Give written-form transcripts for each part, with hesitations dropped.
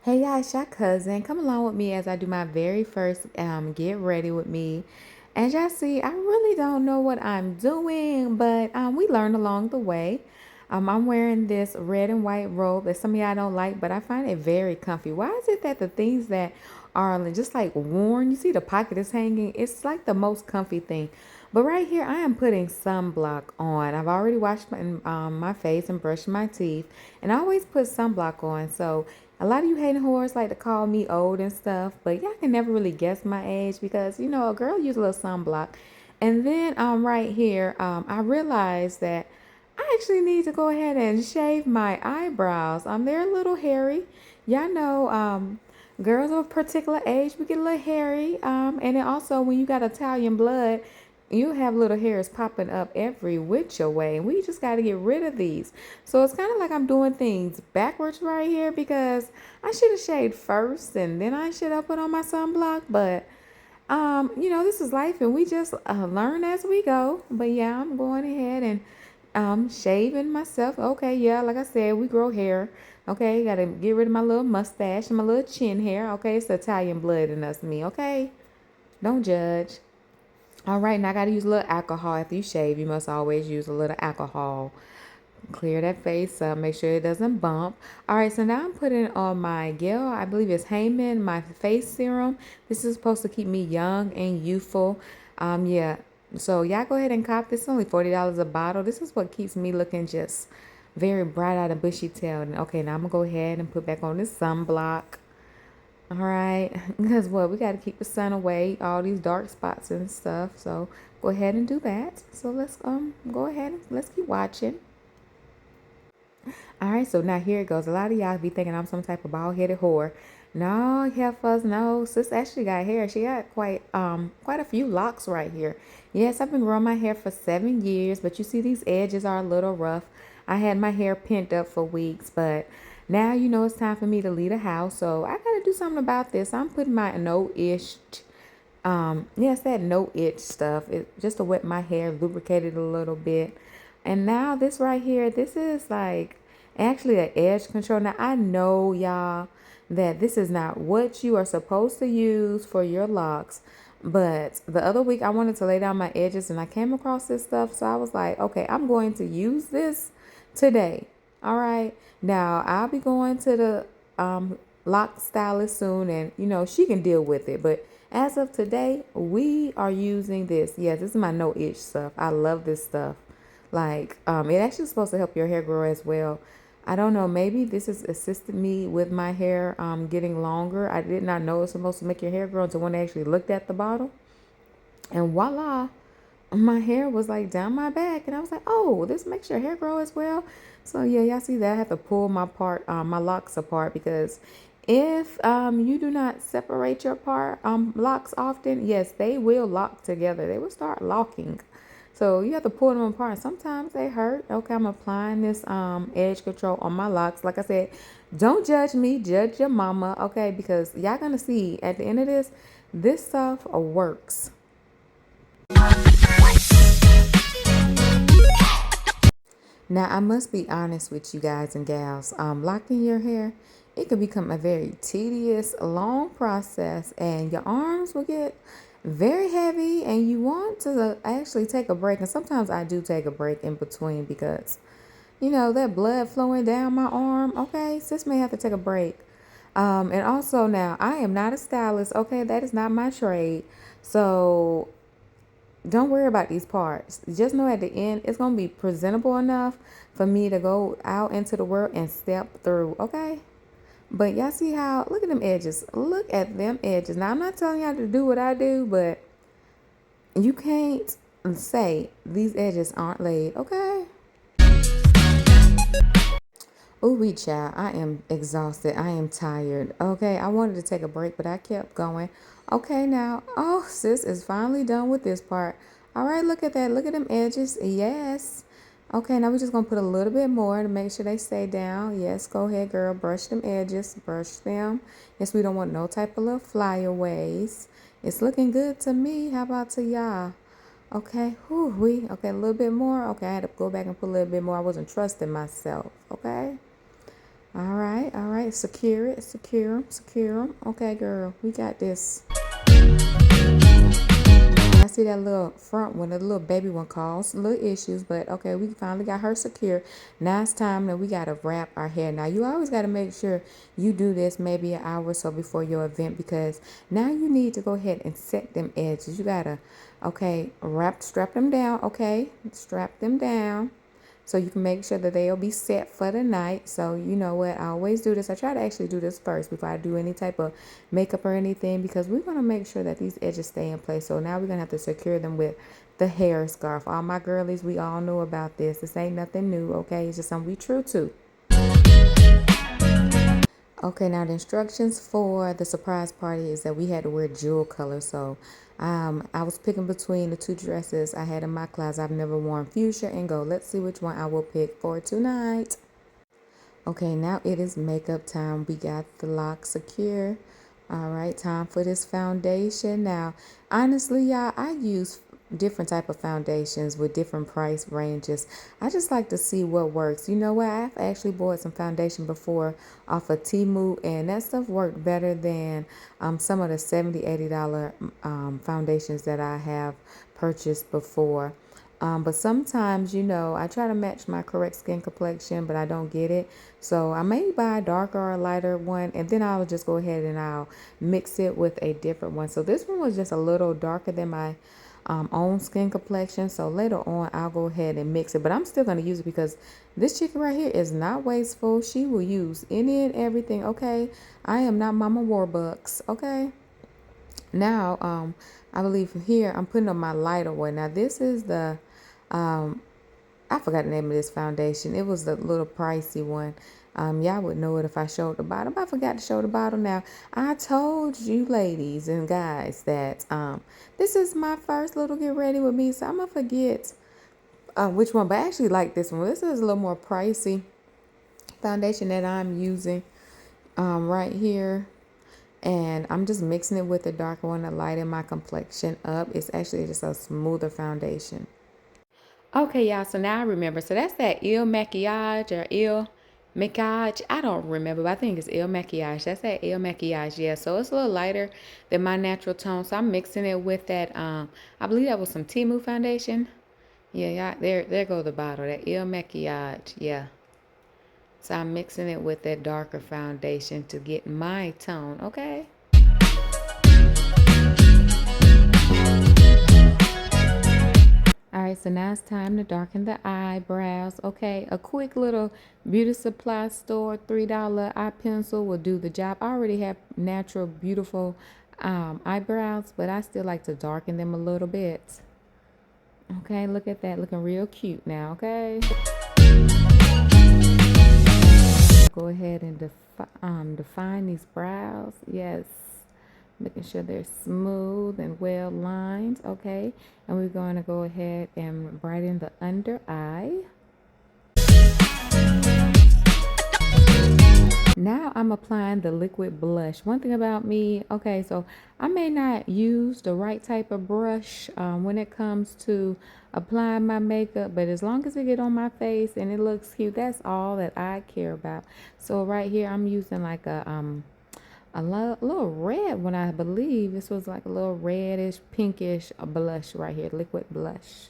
Hey guys, your cousin. Come along with me as I do my very first get ready with me. As y'all see, I really don't know what I'm doing, but we learned along the way. I'm wearing this red and white robe that some of y'all don't like, but I find it very comfy. Why is it that the things that are just like worn, you see the pocket is hanging, it's like the most comfy thing. But right here, I am putting sunblock on. I've already washed my face and brushed my teeth, and I always put sunblock on. So a lot of you hating whores like to call me old and stuff, but y'all can never really guess my age because a girl use a little sunblock. And then right here, I realized that I actually need to go ahead and shave my eyebrows. They're a little hairy. Y'all know girls of a particular age, we get a little hairy. And then also when you got Italian blood, you have little hairs popping up every which way. And we just got to get rid of these. So it's kind of like I'm doing things backwards right here because I should have shaved first and then I should have put on my sunblock. But this is life and we just learn as we go. But yeah, I'm going ahead and shaving myself. Okay, yeah, like I said, we grow hair. Okay, gotta get rid of my little mustache and my little chin hair. Okay, it's Italian blood in us, me. Okay, don't judge. All right, now I gotta use a little alcohol after you shave. You must always use a little alcohol. Clear that face up, make sure it doesn't bump. All right, so now I'm putting on my Gel, I believe it's Heyman, my face serum. This is supposed to keep me young and youthful. Yeah, so y'all go ahead and cop this. It's only $40 a bottle. This is what keeps me looking just very bright out of bushy tail. Okay, now I'm gonna go ahead and put back on this sunblock. All right, because what we got to keep the sun away, all these dark spots and stuff. So go ahead and do that. So let's go ahead and let's keep watching. All right, so now here it goes. A lot of y'all be thinking I'm some type of bald-headed whore. No, heifers, no. Sis actually got hair. She got quite a few locks right here. Yes, I've been growing my hair for 7 years, but you see these edges are a little rough. I had my hair pent up for weeks, but now it's time for me to leave the house. So I gotta do something about this. I'm putting my no-ish yes, that no itch stuff. It just to wet my hair, lubricate it a little bit. And now this right here, this is like actually an edge control. Now I know y'all that this is not what you are supposed to use for your locks. But the other week I wanted to lay down my edges and I came across this stuff. So I was like, okay, I'm going to use this today. All right. Now I'll be going to the lock stylist soon and she can deal with it. But as of today, we are using this. Yes, this is my no itch stuff. I love this stuff. Like, it actually is supposed to help your hair grow as well. I don't know, maybe this has assisted me with my hair getting longer. I did not know it's supposed to make your hair grow until when I actually looked at the bottle. And voila, my hair was like down my back. And I was like, oh, this makes your hair grow as well. So yeah, y'all see that I have to pull my locks apart because if you do not separate your locks often, yes, they will lock together. They will start locking. So you have to pull them apart. Sometimes they hurt. Okay, I'm applying this edge control on my locks. Like I said, don't judge me, judge your mama. Okay, because y'all gonna see at the end of this stuff works. Now, I must be honest with you guys and gals. Locking your hair, it can become a very tedious, long process, and your arms will get very heavy, and you want to actually take a break. And sometimes I do take a break in between because, that blood flowing down my arm. Okay, sis may have to take a break. And also now, I am not a stylist. Okay, that is not my trade. So don't worry about these parts. Just know at the end, it's going to be presentable enough for me to go out into the world and step through. Okay. But y'all see how, look at them edges. Look at them edges. Now, I'm not telling y'all to do what I do, but you can't say these edges aren't laid. Okay. Oh, we child, I am exhausted. I am tired. Okay, I wanted to take a break, but I kept going. Okay, now, oh, sis is finally done with this part. All right, look at that. Look at them edges. Yes. Okay, now we're just going to put a little bit more to make sure they stay down. Yes, go ahead, girl. Brush them edges. Brush them. Yes, we don't want no type of little flyaways. It's looking good to me. How about to y'all? Okay, okay, a little bit more. Okay, I had to go back and put a little bit more. I wasn't trusting myself. Okay. All right. Secure it, secure 'em, secure 'em. Okay, girl, we got this. I see that little front one, the little baby one caused little issues, but okay, we finally got her secure. Now it's time that we gotta wrap our hair. Now you always gotta make sure you do this maybe an hour or so before your event because now you need to go ahead and set them edges. You gotta, okay, strap them down, okay, strap them down so you can make sure that they'll be set for the night. So you know what, I always do this. I try to actually do this first before I do any type of makeup or anything because we're going to make sure that these edges stay in place. So now we're going to have to secure them with the hair scarf. All my girlies, we all know about this. This ain't nothing new, okay? It's just something we true to. Okay, now the instructions for the surprise party is that we had to wear jewel color. So I was picking between the two dresses I had in my closet. I've never worn fuchsia and gold. Let's see which one I will pick for tonight. Okay, now it is makeup time. We got the lock secure. All right, time for this foundation. Now, honestly, y'all, I use different type of foundations with different price ranges. I just like to see what works. You know what? I've actually bought some foundation before off of Temu, and that stuff worked better than some of the $70, $80 foundations that I have purchased before. But sometimes, you know, I try to match my correct skin complexion, but I don't get it. So I may buy a darker or a lighter one, and then I'll just go ahead and I'll mix it with a different one. So this one was just a little darker than my own skin complexion. So later on, I'll go ahead and mix it. But I'm still going to use it because this chicken right here is not wasteful. She will use any and everything, okay? I am not Mama Warbucks, okay? Now, I believe here I'm putting on my lighter one. Now, this is the I forgot the name of this foundation. It was the little pricey one. Y'all would know it if I showed the bottom. I forgot to show the bottom. Now, I told you ladies and guys that this is my first little get ready with me. So I'm going to forget which one. But I actually like this one. This is a little more pricey foundation that I'm using right here. And I'm just mixing it with the darker one to lighten my complexion up. It's actually just a smoother foundation. Okay, y'all. So now I remember. So that's that Il Maquillage or Il Maquillage. I don't remember, but I think it's Il Maquillage. That's that Il Maquillage. Yeah. So it's a little lighter than my natural tone. So I'm mixing it with that. I believe that was some Temu foundation. Yeah, yeah. There go the bottle. That Il Maquillage. Yeah. So I'm mixing it with that darker foundation to get my tone. Okay. All right, so now it's time to darken the eyebrows. Okay, a quick little beauty supply store $3 eye pencil will do the job. I already have natural, beautiful eyebrows, but I still like to darken them a little bit. Okay, look at that, looking real cute now, okay? Go ahead and define these brows. Yes, making sure they're smooth and well lined. Okay, and we're going to go ahead and brighten the under eye. Now I'm applying the liquid blush. One thing about me, okay, so I may not use the right type of brush when it comes to applying my makeup, but as long as it get on my face and it looks cute, that's all that I care about. So right here I'm using like a little red one. I believe this was like a little reddish pinkish blush right here, liquid blush.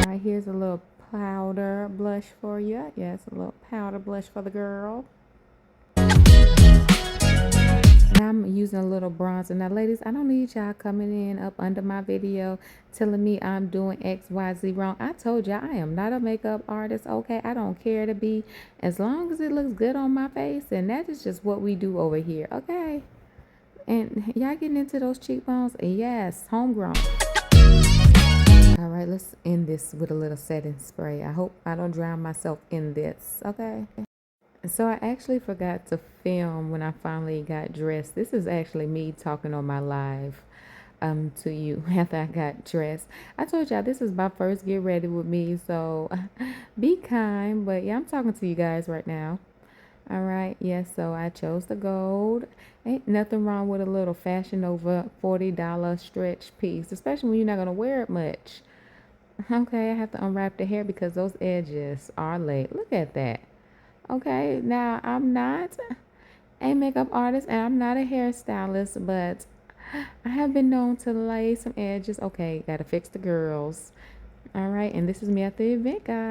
Right, here's a little powder blush for you. Yes, a little powder blush for the girl. Now I'm using a little bronzer. Now, ladies, I don't need y'all coming in up under my video telling me I'm doing XYZ wrong. I told y'all I am not a makeup artist, okay? I don't care to be as long as it looks good on my face. And that is just what we do over here, okay? And y'all getting into those cheekbones? Yes, homegrown. All right, let's end this with a little setting spray. I hope I don't drown myself in this, okay? So I actually forgot to film when I finally got dressed. This is actually me talking on my live to you after I got dressed. I told y'all this is my first get ready with me, so be kind. But yeah, I'm talking to you guys right now. All right, yes, so I chose the gold. Ain't nothing wrong with a little Fashion Nova $40 stretch piece, especially when you're not gonna wear it much. Okay, I have to unwrap the hair because those edges are laid. Look at that. Okay, now I'm not a makeup artist and I'm not a hairstylist, but I have been known to lay some edges. Okay, gotta fix the girls. All right, and this is me at the event, guys.